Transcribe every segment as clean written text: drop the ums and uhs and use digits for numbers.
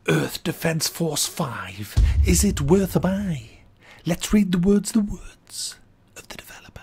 Earth Defence Force 5. Is it worth a buy? Let's read the words of the developer.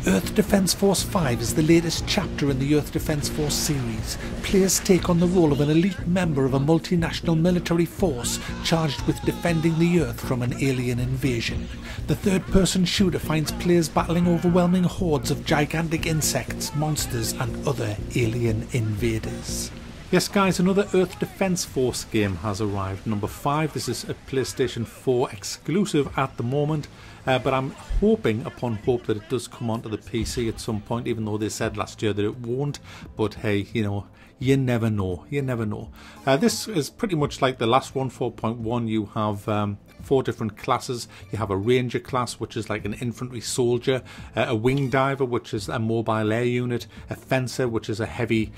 Earth Defence Force 5 is the latest chapter in the Earth Defence Force series. Players take on the role of an elite member of a multinational military force charged with defending the Earth from an alien invasion. The third-person shooter finds players battling overwhelming hordes of gigantic insects, monsters and other alien invaders. Yes guys, another Earth Defence Force game has arrived, number 5. This is a PlayStation 4 exclusive at the moment, but I'm hoping upon hope that it does come onto the PC at some point, even though they said last year that it won't. But hey, you know, you never know, you never know. This is pretty much like the last one, 4.1. You have 4 different classes. You have a ranger class, which is like an infantry soldier, a wing diver, which is a mobile air unit, a fencer, which is a heavy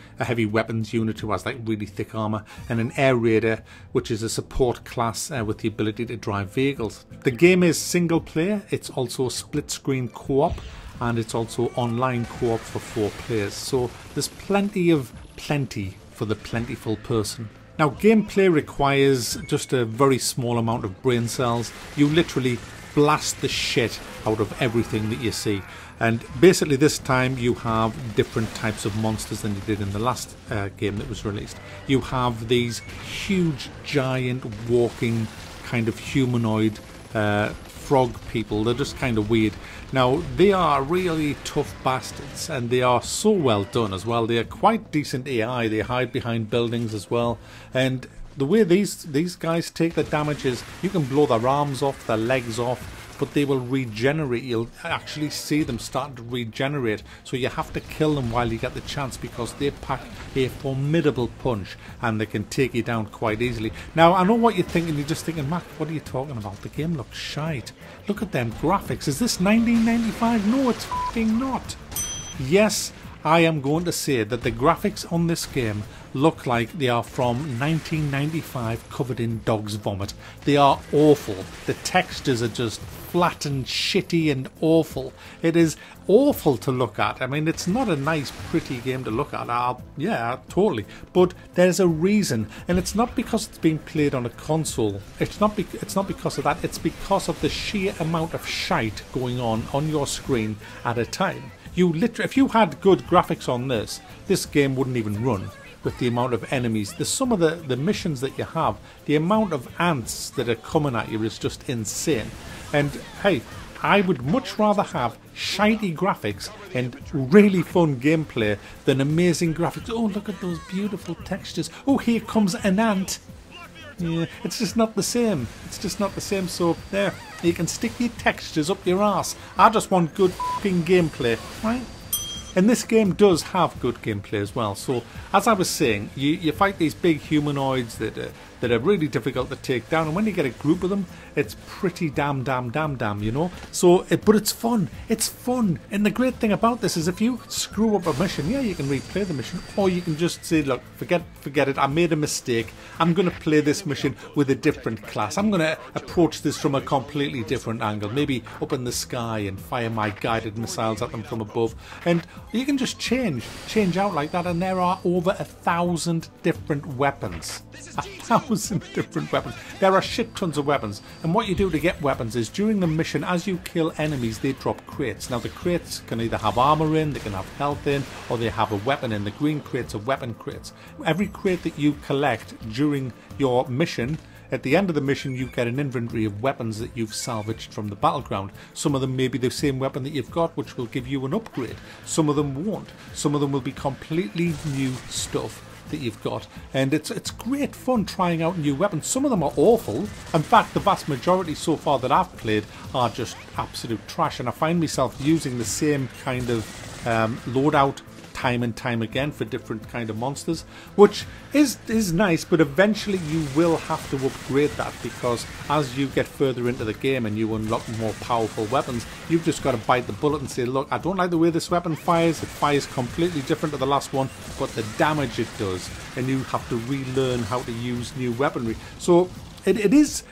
weapons unit who has like really thick armor, and an air raider, which is a support class with the ability to drive vehicles. The game is single player. It's also split screen co-op, and it's also online co-op for 4 players. So there's plenty for the plentiful person. Now, gameplay requires just a very small amount of brain cells. You literally blast the shit out of everything that you see. And basically this time you have different types of monsters than you did in the last game that was released. You have these huge, giant, walking, kind of humanoid frog people. They're just kind of weird. Now, they are really tough bastards, and they are so well done as well. They are quite decent AI. They hide behind buildings as well, and the way these guys take the damage is you can blow their arms off, their legs off, but they will regenerate. You'll actually see them start to regenerate, so you have to kill them while you get the chance, because they pack a formidable punch and they can take you down quite easily. Now, I know what you're thinking. You're just thinking, Mac, what are you talking about? The game looks shite. Look at them graphics. Is this 1995? No, it's f***ing not. Yes, I am going to say that the graphics on this game look like they are from 1995 covered in dog's vomit. They are awful. The textures are just flat and shitty and awful. It is awful to look at. I mean, it's not a nice, pretty game to look at. Yeah, totally. But there's a reason, and it's not because it's being played on a console. It's not because of that. It's because of the sheer amount of shite going on your screen at a time. If you had good graphics on this game wouldn't even run. With the amount of enemies, some of the missions that you have, the amount of ants that are coming at you is just insane. And hey, I would much rather have shitey graphics and really fun gameplay than amazing graphics. Oh, look at those beautiful textures. Oh, here comes an ant. Yeah, it's just not the same. It's just not the same. So there, you can stick your textures up your ass. I just want good f***ing gameplay, right? And this game does have good gameplay as well. So, as I was saying, you fight these big humanoids that are really difficult to take down. And when you get a group of them, it's pretty damn, you know. So, but it's fun. It's fun. And the great thing about this is if you screw up a mission, yeah, you can replay the mission. Or you can just say, look, forget it. I made a mistake. I'm going to play this mission with a different class. I'm going to approach this from a completely different angle. Maybe up in the sky and fire my guided missiles at them from above. And you can just change out like that, and there are over 1,000 different weapons. 1,000 different weapons. There are shit tons of weapons, and what you do to get weapons is during the mission, as you kill enemies, they drop crates. Now the crates can either have armor in, they can have health in, or they have a weapon in. The green crates are weapon crates. Every crate that you collect during your mission, at the end of the mission, you get an inventory of weapons that you've salvaged from the battleground. Some of them may be the same weapon that you've got, which will give you an upgrade. Some of them won't. Some of them will be completely new stuff that you've got. And it's great fun trying out new weapons. Some of them are awful. In fact, the vast majority so far that I've played are just absolute trash. And I find myself using the same kind of loadout time and time again for different kind of monsters, which is nice, but eventually you will have to upgrade that, because as you get further into the game and you unlock more powerful weapons, you've just got to bite the bullet and say, look, I don't like the way this weapon fires. It fires completely different to the last one, but the damage it does, and you have to relearn how to use new weaponry. So It is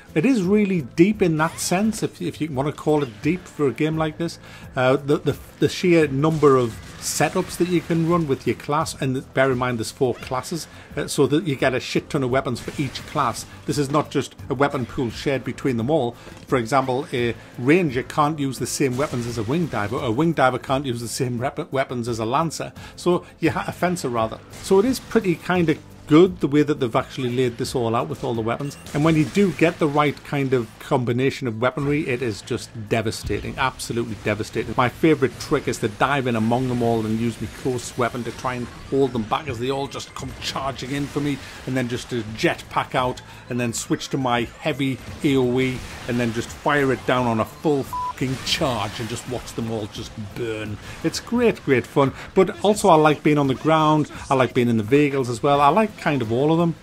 really deep in that sense, if you want to call it deep for a game like this. The sheer number of setups that you can run with your class, and bear in mind there's 4 classes, so that you get a shit ton of weapons for each class. This is not just a weapon pool shared between them all. For example, a ranger can't use the same weapons as a wing diver. A wing diver can't use the same weapons as a lancer. So a fencer rather. So it is pretty kind of good the way that they've actually laid this all out with all the weapons. And when you do get the right kind of combination of weaponry, it is just devastating, absolutely devastating. My favourite trick is to dive in among them all and use my close weapon to try and hold them back as they all just come charging in for me, and then just to jetpack out and then switch to my heavy AoE and then just fire it down on a full charge and just watch them all just burn. It's great fun. But also I like being on the ground, I like being in the vehicles as well. I like kind of all of them.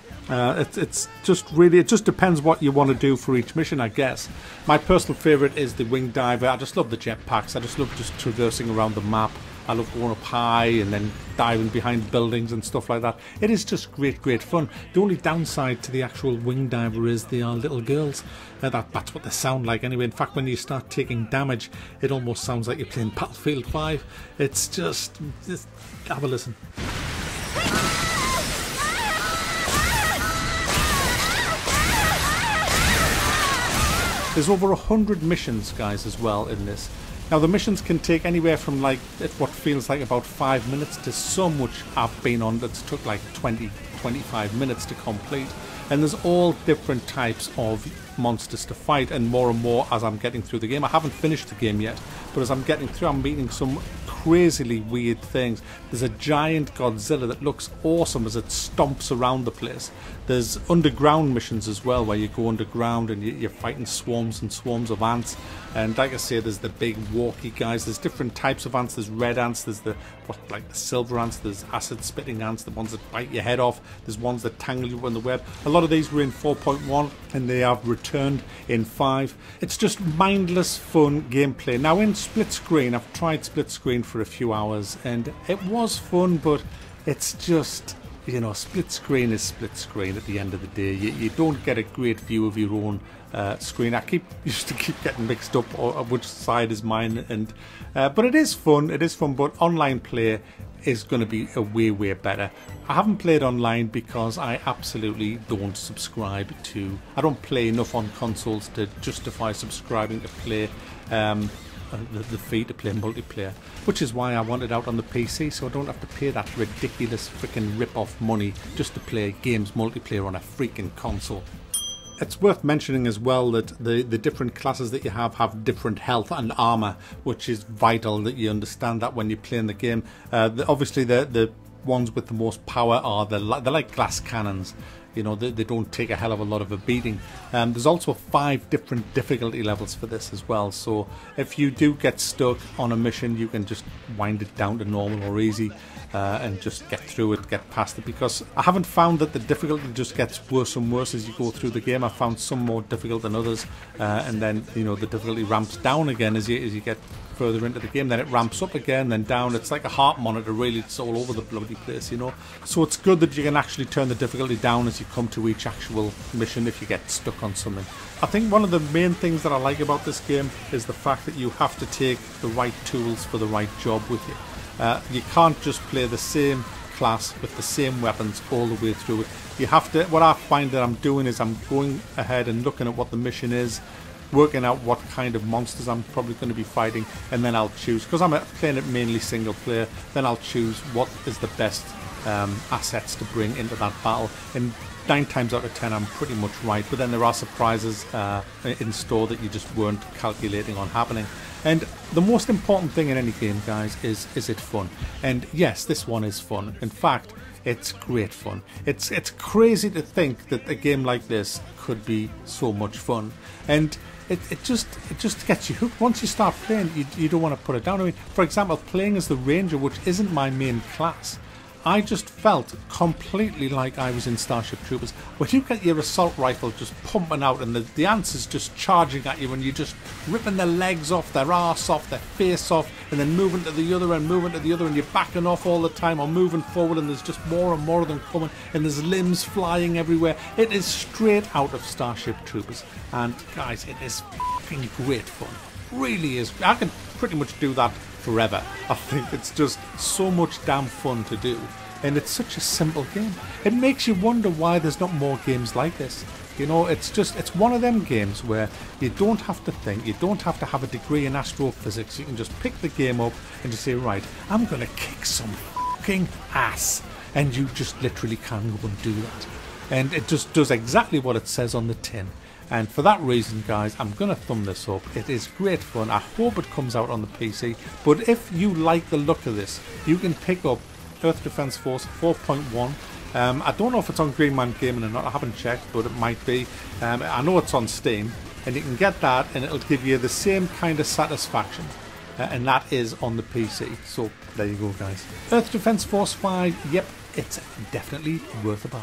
It's just really, it just depends what you want to do for each mission, I guess. My personal favourite is the wing diver. I just love the jetpacks. I just love just traversing around the map. I love going up high and then diving behind buildings and stuff like that. It is just great fun. The only downside to the actual wing diver is they are little girls. That's what they sound like anyway. In fact, when you start taking damage, it almost sounds like you're playing Battlefield 5. It's just have a listen. There's over 100 missions, guys, as well in this. Now the missions can take anywhere from like what feels like about 5 minutes to some which I've been on that's took like 20-25 minutes to complete. And there's all different types of monsters to fight, and more as I'm getting through the game. I haven't finished the game yet, but as I'm getting through, I'm meeting some crazily weird things. There's a giant Godzilla that looks awesome as it stomps around the place. There's underground missions as well, where you go underground and you're fighting swarms and swarms of ants. And like I say, there's the big walkie guys. There's different types of ants. There's red ants. There's the silver ants. There's acid spitting ants, the ones that bite your head off. There's ones that tangle you in the web. A lot of these were in 4.1 and they have returned in 5. It's just mindless fun gameplay. Now in split screen, I've tried split screen for a few hours and it was fun, but it's just, you know, split screen is split screen at the end of the day. You don't get a great view of your own screen. I used to keep getting mixed up on which side is mine, and but it is fun. It is fun, but online play is going to be a way better. I haven't played online because I absolutely don't subscribe to. I don't play enough on consoles to justify subscribing to play the fee to play multiplayer, which is why I want it out on the PC, so I don't have to pay that ridiculous freaking rip-off money just to play games multiplayer on a freaking console. It's worth mentioning as well that the different classes that you have different health and armor, which is vital that you understand that when you're playing the game. Obviously the ones with the most power are they're like glass cannons. You know, they don't take a hell of a lot of a beating. There's also 5 different difficulty levels for this as well, so if you do get stuck on a mission, you can just wind it down to normal or easy and just get through it, get past it, because I haven't found that the difficulty just gets worse and worse as you go through the game. I found some more difficult than others, and then, you know, the difficulty ramps down again as you get further into the game. Then it ramps up again, then down. It's like a heart monitor, really. It's all over the bloody place, you know. So it's good that you can actually turn the difficulty down as you come to each actual mission if you get stuck on something. I think one of the main things that I like about this game is the fact that you have to take the right tools for the right job with you. You can't just play the same class with the same weapons all the way through it. You have to. What I find that I'm doing is I'm going ahead and looking at what the mission is, working out what kind of monsters I'm probably going to be fighting, and then I'll choose, because I'm playing it mainly single player, then I'll choose what is the best assets to bring into that battle, and 9 times out of 10 I'm pretty much right, but then there are surprises in store that you just weren't calculating on happening. And the most important thing in any game, guys, is it fun? And yes, this one is fun. In fact, it's great fun. It's crazy to think that a game like this could be so much fun. And it just gets you hooked. Once you start playing, you don't want to put it down. I mean, for example, playing as the Ranger, which isn't my main class, I just felt completely like I was in Starship Troopers. When you get your assault rifle just pumping out and the Ants just charging at you and you're just ripping their legs off, their arse off, their face off, and then moving to the other and moving to the other, and you're backing off all the time or moving forward, and there's just more and more of them coming, and there's limbs flying everywhere. It is straight out of Starship Troopers, and guys, it is fucking great fun. Really is. I can pretty much do that forever. I think it's just so much damn fun to do, and it's such a simple game. It makes you wonder why there's not more games like this. You know, it's one of them games where you don't have to think, you don't have to have a degree in astrophysics. You can just pick the game up and just say, right, I'm gonna kick some fucking ass, and you just literally can go and do that, and it just does exactly what it says on the tin. And for that reason, guys, I'm going to thumb this up. It is great fun. I hope it comes out on the PC. But if you like the look of this, you can pick up Earth Defense Force 4.1. I don't know if it's on Green Man Gaming or not. I haven't checked, but it might be. I know it's on Steam. And you can get that, and it'll give you the same kind of satisfaction. And that is on the PC. So there you go, guys. Earth Defense Force 5, yep, it's definitely worth a buy.